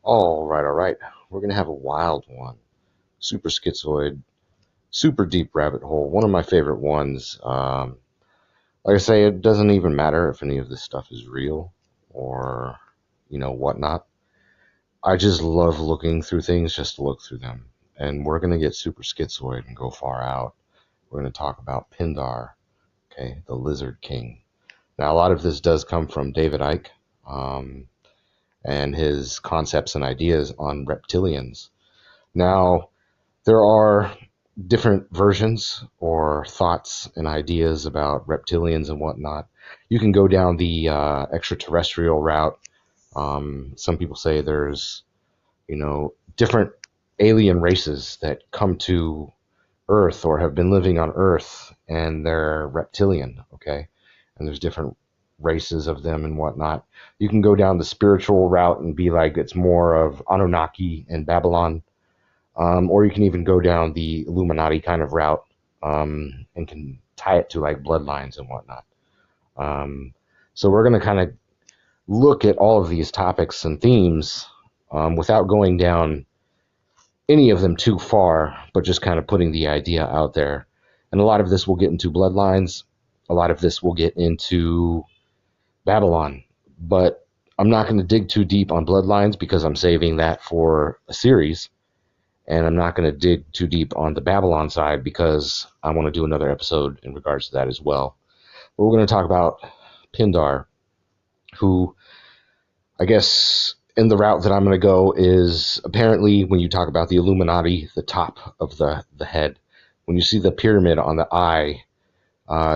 All right. We're gonna have a wild one. Super schizoid, super deep rabbit hole. One of my favorite ones. Like I say, it doesn't even matter if any of this stuff is real or whatnot. I just love looking through things just to look through them. And we're gonna get super schizoid and go far out. We're gonna talk about Pindar, okay, the Lizard King. Now, a lot of this does come from David Icke. Um, and his concepts and ideas on reptilians. Now, there are different versions or thoughts and ideas about reptilians and whatnot. You can go down the extraterrestrial route. Some people say there's, different alien races that come to Earth or have been living on Earth and they're reptilian, okay? And there's different races of them and whatnot. You can go down the spiritual route and be like it's more of Anunnaki and Babylon, or you can even go down the Illuminati kind of route and can tie it to like bloodlines and whatnot. So we're going to kind of look at all of these topics and themes without going down any of them too far, but just kind of putting the idea out there. And a lot of this will get into bloodlines. A lot of this will get into Babylon. But I'm not going to dig too deep on bloodlines because I'm saving that for a series. And I'm not going to dig too deep on the Babylon side because I want to do another episode in regards to that as well. But we're going to talk about Pindar, who I guess in the route that I'm going to go is apparently when you talk about the Illuminati, the top of the head, when you see the pyramid on the eye,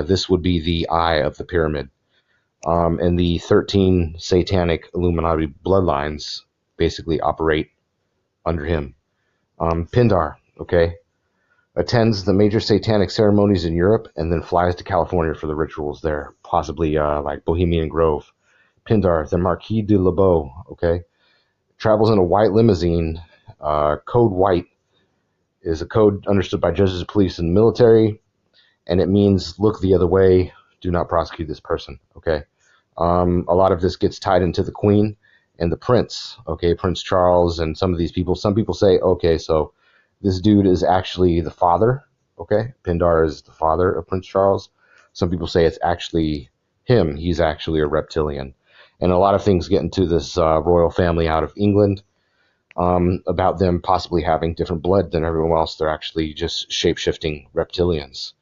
this would be the eye of the pyramid. And the 13 satanic Illuminati bloodlines basically operate under him. Pindar, okay, attends the major satanic ceremonies in Europe and then flies to California for the rituals there, possibly like Bohemian Grove. Pindar, the Marquis de Lebeau, okay, travels in a white limousine. Code white is a code understood by judges, police, and military, and it means look the other way, do not prosecute this person, okay? A lot of this gets tied into the Queen and the Prince, okay, Prince Charles, and some of these people. Some people say, okay, so this dude is actually the father, okay? Pindar is the father of Prince Charles. Some people say it's actually him. He's actually a reptilian. And a lot of things get into this royal family out of England about them possibly having different blood than everyone else. They're actually just shape-shifting reptilians.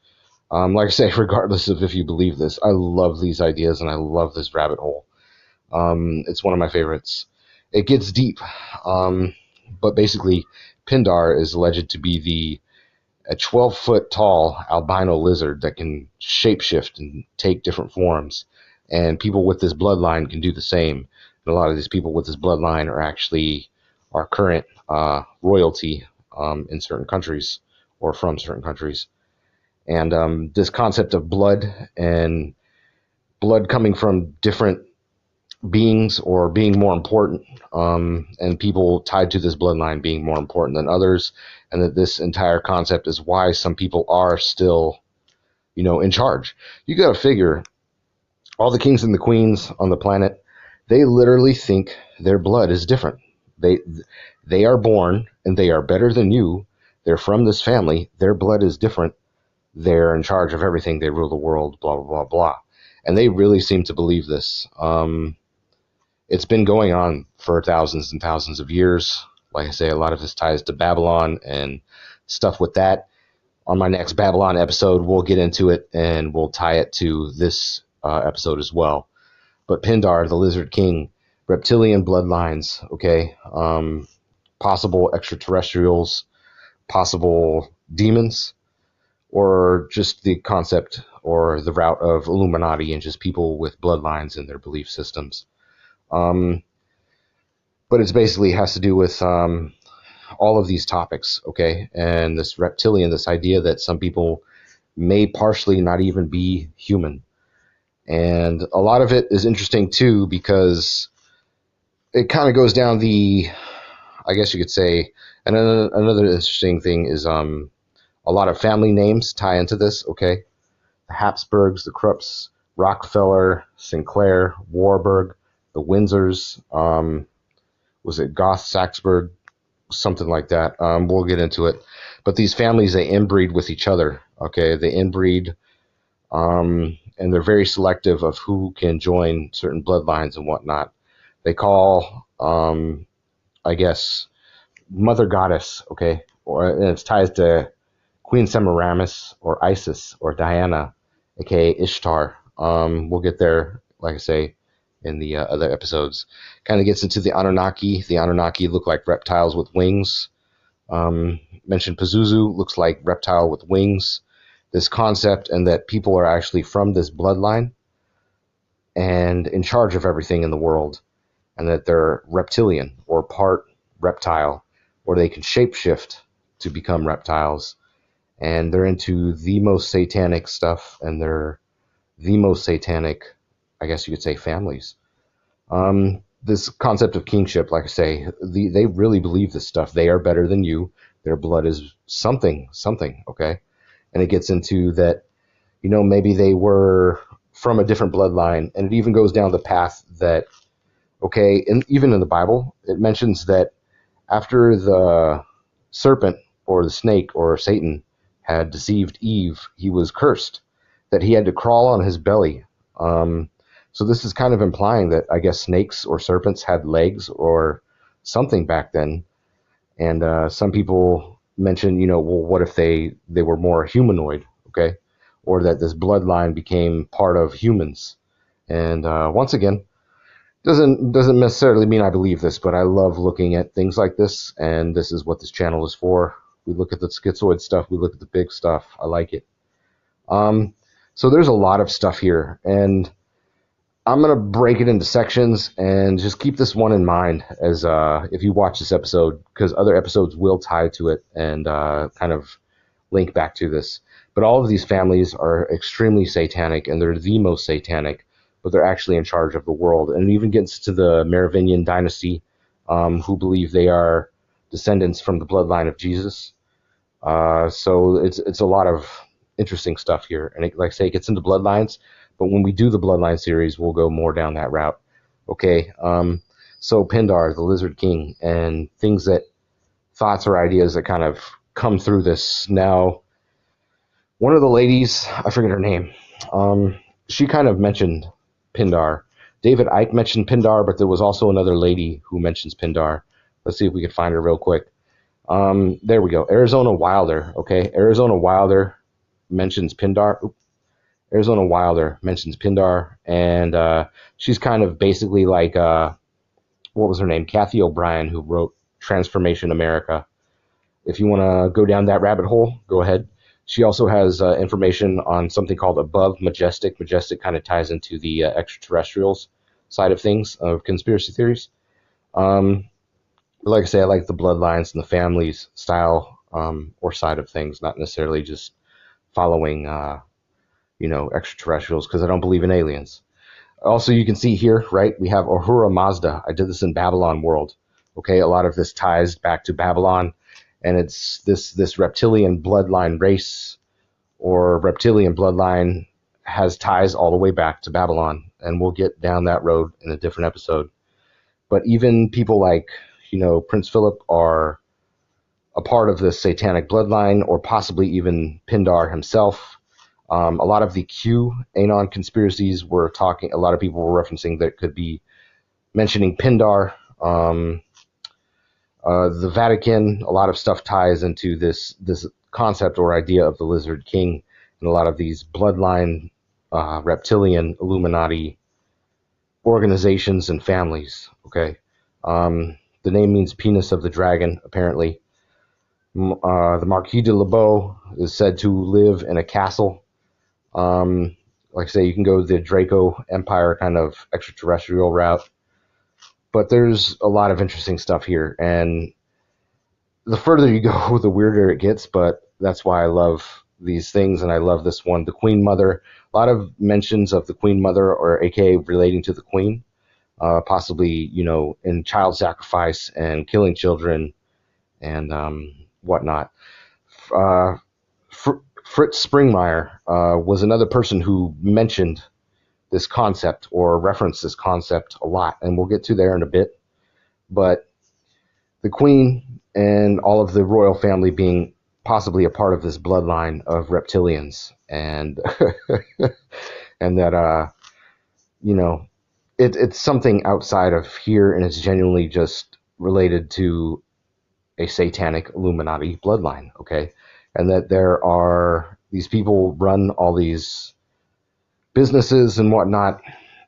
Like I say, regardless of if you believe this, I love these ideas and I love this rabbit hole. It's one of my favorites. It gets deep, but basically, Pindar is alleged to be a 12-foot tall albino lizard that can shapeshift and take different forms. And people with this bloodline can do the same. And a lot of these people with this bloodline are actually our current royalty in certain countries or from certain countries. And this concept of blood and blood coming from different beings or being more important, and people tied to this bloodline being more important than others, and that this entire concept is why some people are still, in charge. You got to figure all the kings and the queens on the planet, they literally think their blood is different. They are born and they are better than you. They're from this family. Their blood is different. They're in charge of everything. They rule the world, blah, blah, blah, blah. And they really seem to believe this. It's been going on for thousands and thousands of years. Like I say, a lot of this ties to Babylon and stuff with that. On my next Babylon episode, we'll get into it and we'll tie it to this episode as well. But Pindar, the Lizard King, reptilian bloodlines, okay, possible extraterrestrials, possible demons, or just the concept or the route of Illuminati and just people with bloodlines in their belief systems. But it basically has to do with all of these topics, okay? And this reptilian, this idea that some people may partially not even be human. And a lot of it is interesting too because it kind of goes down I guess you could say, and another interesting thing is a lot of family names tie into this, okay? The Habsburgs, the Krupps, Rockefeller, Sinclair, Warburg, the Windsors, was it Goth, Saxburg, something like that. We'll get into it. But these families, they inbreed with each other. Okay, they inbreed, and they're very selective of who can join certain bloodlines and whatnot. They call, I guess, Mother Goddess. Okay, and it's ties to Queen Semiramis or Isis or Diana, aka Ishtar. We'll get there, like I say, in the other episodes. Kind of gets into the Anunnaki. The Anunnaki look like reptiles with wings. Mentioned Pazuzu looks like reptile with wings. This concept, and that people are actually from this bloodline and in charge of everything in the world, and that they're reptilian or part reptile, or they can shapeshift to become reptiles. And they're into the most satanic stuff, and they're the most satanic, I guess you could say, families. This concept of kingship, like I say, they really believe this stuff. They are better than you. Their blood is something, okay? And it gets into that, maybe they were from a different bloodline, and it even goes down the path that, okay, and even in the Bible, it mentions that after the serpent or the snake or Satan had deceived Eve, he was cursed, that he had to crawl on his belly. So this is kind of implying that, I guess, snakes or serpents had legs or something back then. And some people mention, well, what if they were more humanoid, okay? Or that this bloodline became part of humans. And once again, doesn't necessarily mean I believe this, but I love looking at things like this, and this is what this channel is for. We look at the schizoid stuff, we look at the big stuff. I like it. So there's a lot of stuff here, and I'm going to break it into sections and just keep this one in mind as if you watch this episode, because other episodes will tie to it and kind of link back to this. But all of these families are extremely satanic, and they're the most satanic, but they're actually in charge of the world. And it even gets to the Merovingian dynasty, who believe they are descendants from the bloodline of Jesus. So it's a lot of interesting stuff here. And like I say, it gets into bloodlines. But when we do the Bloodline series, we'll go more down that route. Okay, so Pindar, the Lizard King, and thoughts or ideas that kind of come through this. Now, one of the ladies, I forget her name, she kind of mentioned Pindar. David Icke mentioned Pindar, but there was also another lady who mentions Pindar. Let's see if we can find her real quick. There we go. Arizona Wilder. Okay, Arizona Wilder mentions Pindar. Arizona Wilder mentions Pindar, and she's kind of basically like, what was her name? Kathy O'Brien, who wrote Transformation America. If you want to go down that rabbit hole, go ahead. She also has information on something called Above Majestic. Majestic kind of ties into the extraterrestrials side of things, of conspiracy theories. Like I say, I like the bloodlines and the families style or side of things, not necessarily just following extraterrestrials, because I don't believe in aliens. Also, you can see here, right, we have Ahura Mazda. I did this in Babylon World. Okay, a lot of this ties back to Babylon, and it's this reptilian bloodline race or reptilian bloodline has ties all the way back to Babylon, and we'll get down that road in a different episode. But even people like, Prince Philip are a part of this satanic bloodline, or possibly even Pindar himself. A lot of the QAnon conspiracies were talking, a lot of people were referencing that could be mentioning Pindar. The Vatican, a lot of stuff ties into this concept or idea of the Lizard King, and a lot of these bloodline, reptilian, Illuminati organizations and families. Okay, the name means penis of the dragon, apparently. The Marquis de Lebeau is said to live in a castle. Like I say, you can go the Draco Empire kind of extraterrestrial route. But there's a lot of interesting stuff here, and the further you go, the weirder it gets, but that's why I love these things, and I love this one, the Queen Mother. A lot of mentions of the Queen Mother, or aka relating to the Queen, possibly, in child sacrifice and killing children and whatnot. Fritz Springmeier was another person who mentioned this concept or referenced this concept a lot, and we'll get to there in a bit. But the queen and all of the royal family being possibly a part of this bloodline of reptilians, and and that it's something outside of here, and it's genuinely just related to a satanic Illuminati bloodline, okay? And that there are these people run all these businesses and whatnot,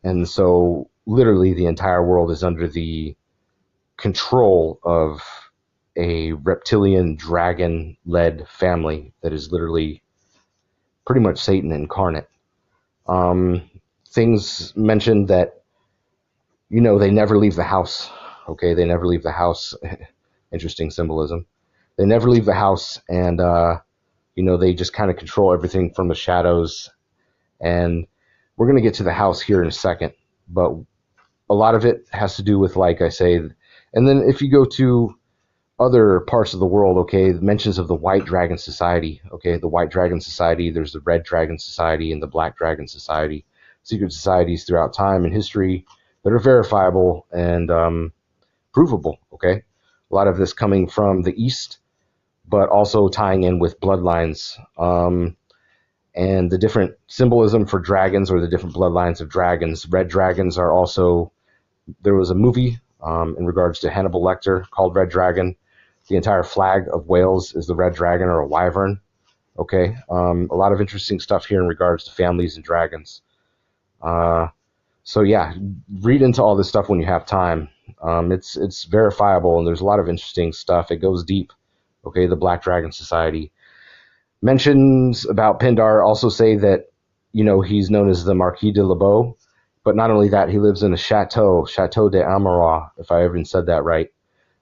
and so literally the entire world is under the control of a reptilian dragon-led family that is literally pretty much Satan incarnate. Things mentioned that, they never leave the house, okay? They never leave the house. Interesting symbolism. They never leave the house, and they just kind of control everything from the shadows. And we're going to get to the house here in a second, but a lot of it has to do with, like I say, and then if you go to other parts of the world, okay, mentions of the White Dragon Society, okay, the White Dragon Society, there's the Red Dragon Society and the Black Dragon Society, secret societies throughout time and history that are verifiable and provable, okay? A lot of this coming from the East, but also tying in with bloodlines and the different symbolism for dragons, or the different bloodlines of dragons. Red dragons are also, there was a movie in regards to Hannibal Lecter called Red Dragon. The entire flag of Wales is the red dragon, or a wyvern. Okay, a lot of interesting stuff here in regards to families and dragons. So yeah, read into all this stuff when you have time. It's verifiable, and there's a lot of interesting stuff. It goes deep. Okay, the Black Dragon Society. Mentions about Pindar also say that, he's known as the Marquis de Lebeau, but not only that, he lives in a Chateau de Amara, if I even said that right.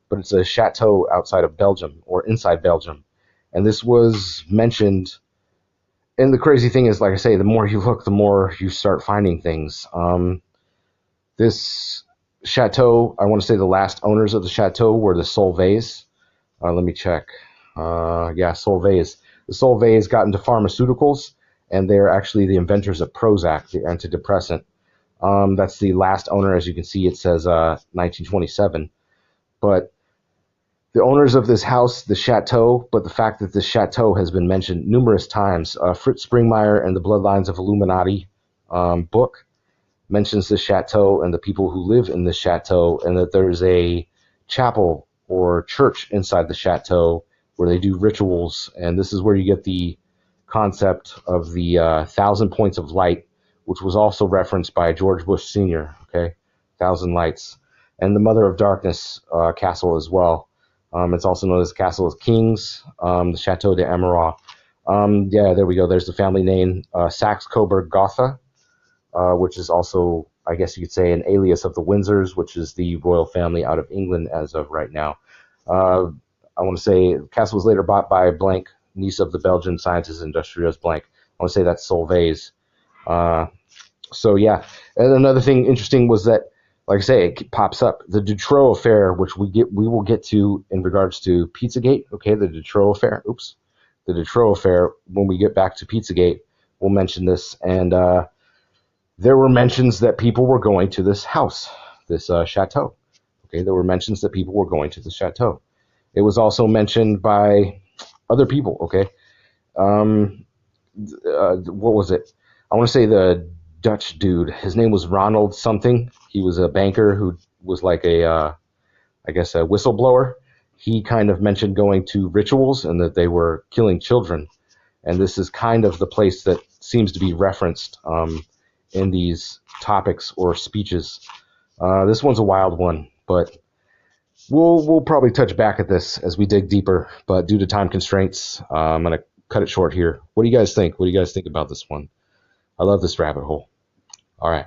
But it's a chateau outside of Belgium, or inside Belgium. And this was mentioned, and the crazy thing is, like I say, the more you look, the more you start finding things. This chateau, I want to say the last owners of the chateau were the Solvays. Let me check. Solvays. The Solvays got into pharmaceuticals, and they're actually the inventors of Prozac, the antidepressant. That's the last owner. As you can see, it says 1927. But the owners of this house, the chateau, but the fact that this chateau has been mentioned numerous times. Fritz Springmeier and the Bloodlines of Illuminati book mentions the chateau and the people who live in the chateau, and that there's a chapel or church inside the chateau where they do rituals. And this is where you get the concept of the 1,000 points of light, which was also referenced by George Bush Sr., okay? 1,000 lights. And the Mother of Darkness castle as well. It's also known as Castle of Kings, the Chateau de Amara. There we go. There's the family name, Saxe-Coburg-Gotha, which is also, I guess you could say, an alias of the Windsors, which is the royal family out of England as of right now. I want to say the castle was later bought by blank, niece of the Belgian scientist industrialist blank. I want to say that's Solvay's. So yeah, and another thing interesting was that, like I say, it pops up the Dutroux affair, which we will get to in regards to Pizzagate. Okay, the Dutroux affair. The Dutroux affair. When we get back to Pizzagate, we'll mention this. And there were mentions that people were going to this house, this chateau. Okay, there were mentions that people were going to the chateau. It was also mentioned by other people. Okay, what was it? I want to say the Dutch dude. His name was Ronald something. He was a banker who was like a whistleblower. He kind of mentioned going to rituals and that they were killing children. And this is kind of the place that seems to be referenced in these topics or speeches. This one's a wild one, but we'll probably touch back at this as we dig deeper. But due to time constraints, I'm going to cut it short here. What do you guys think? What do you guys think about this one? I love this rabbit hole. All right.